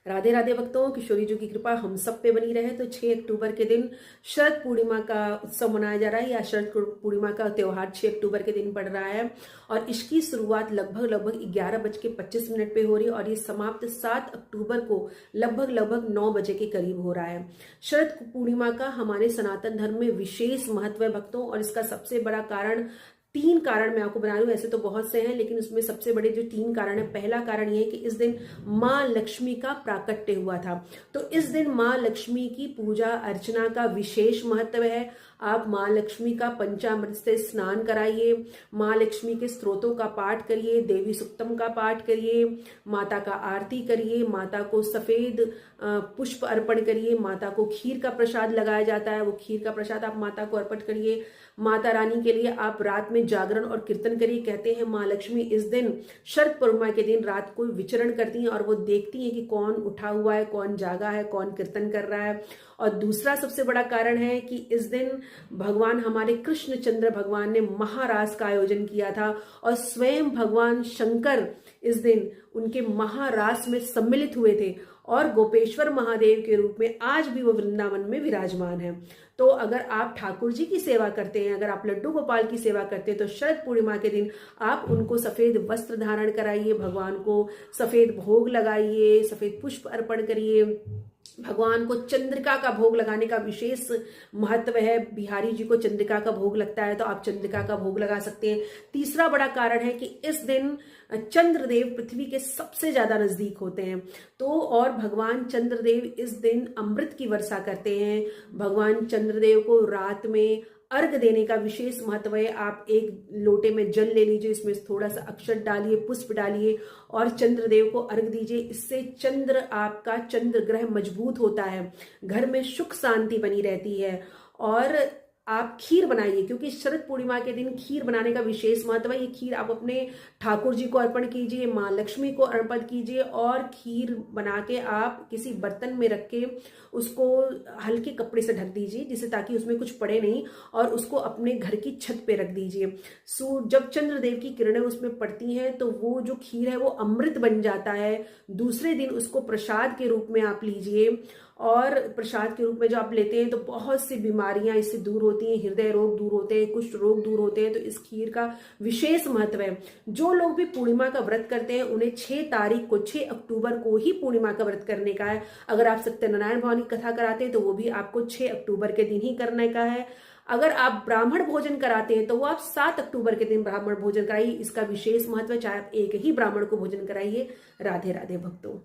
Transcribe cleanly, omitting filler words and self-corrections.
राधे राधे भक्तों, किशोरी जी की कृपा हम सब पे बनी रहे। तो 6 अक्टूबर के दिन शरद पूर्णिमा का उत्सव मनाया जा रहा है, या शरद पूर्णिमा का त्योहार 6 अक्टूबर के दिन पड़ रहा है। और इसकी शुरुआत लगभग 11:25 पे हो रही है और ये समाप्त 7 अक्टूबर को लगभग 9 बजे के करीब हो रहा है। शरद पूर्णिमा का हमारे सनातन धर्म में विशेष महत्व है भक्तों, और इसका सबसे बड़ा कारण, 3 कारण मैं आपको बना रही हूँ। ऐसे तो बहुत से हैं, लेकिन उसमें सबसे बड़े जो 3 कारण है, पहला कारण ये है कि इस दिन माँ लक्ष्मी का प्राकट्य हुआ था। तो इस दिन माँ लक्ष्मी की पूजा अर्चना का विशेष महत्व है। आप माँ लक्ष्मी का पंचामृत से स्नान कराइए, माँ लक्ष्मी के स्तोत्रों का पाठ करिए, देवी सुक्तम का पाठ करिए, माता का आरती करिए, माता को सफेद पुष्प अर्पण करिए, माता को खीर का प्रसाद लगाया जाता है, वो खीर का प्रसाद आप माता को अर्पण करिए। माता रानी के लिए आप रात में जागरण और कीर्तन करिए। कहते हैं माँ लक्ष्मी इस दिन शरद पूर्णिमा के दिन रात को विचरण करती हैं और वो देखती हैं कि कौन उठा हुआ है, कौन जागा है, कौन कीर्तन कर रहा है। और दूसरा सबसे बड़ा कारण है कि इस दिन भगवान हमारे कृष्णचंद्र भगवान ने महारास का आयोजन किया था, और स्वयं भगवान शंकर इस दिन उनके महारास में सम्मिलित हुए थे, और गोपेश्वर महादेव के रूप में आज भी वो वृंदावन में विराजमान है। तो अगर आप ठाकुर जी की सेवा करते हैं, अगर आप लड्डू गोपाल की सेवा करते हैं, तो शरद पूर्णिमा के दिन आप उनको सफेद वस्त्र धारण कराइए, भगवान को सफेद भोग लगाइए, सफेद पुष्प अर्पण करिए। भगवान को चंद्रिका का भोग लगाने का विशेष महत्व है। बिहारी जी को चंद्रिका का भोग लगता है, तो आप चंद्रिका का भोग लगा सकते हैं। तीसरा बड़ा कारण है कि इस दिन चंद्रदेव पृथ्वी के सबसे ज्यादा नजदीक होते हैं, तो और भगवान चंद्रदेव इस दिन अमृत की वर्षा करते हैं। भगवान चंद्रदेव को रात में अर्घ देने का विशेष महत्व है। आप एक लोटे में जल ले लीजिए, इसमें थोड़ा सा अक्षत डालिए, पुष्प डालिए और चंद्रदेव को अर्घ दीजिए। इससे आपका चंद्र ग्रह मजबूत होता है, घर में सुख शांति बनी रहती है। और आप खीर बनाइए, क्योंकि शरद पूर्णिमा के दिन खीर बनाने का विशेष महत्व है। ये खीर आप अपने ठाकुर जी को अर्पण कीजिए, माँ लक्ष्मी को अर्पण कीजिए, और खीर बना के आप किसी बर्तन में रख के उसको हल्के कपड़े से ढक दीजिए, जिससे ताकि उसमें कुछ पड़े नहीं, और उसको अपने घर की छत पे रख दीजिए। जब चंद्रदेव की किरणें उसमें पड़ती हैं तो वो जो खीर है वो अमृत बन जाता है। दूसरे दिन उसको प्रसाद के रूप में आप लीजिए, और प्रसाद के रूप में जो आप लेते हैं तो बहुत सी बीमारियां इससे दूर होती हैं, हृदय रोग दूर होते हैं, कुष्ठ रोग दूर होते हैं। तो इस खीर का विशेष महत्व है। जो लोग भी पूर्णिमा का व्रत करते हैं उन्हें 6 तारीख को, 6 अक्टूबर को ही पूर्णिमा का व्रत करने का है। अगर आप सत्यनारायण भगवान की कथा कराते हैं तो वो भी आपको 6 अक्टूबर के दिन ही करने का है। अगर आप ब्राह्मण भोजन कराते हैं तो वो आप 7 अक्टूबर के दिन ब्राह्मण भोजन कराइए। इसका विशेष महत्व है, चाहे आप एक ही ब्राह्मण को भोजन कराइए। राधे राधे भक्तों।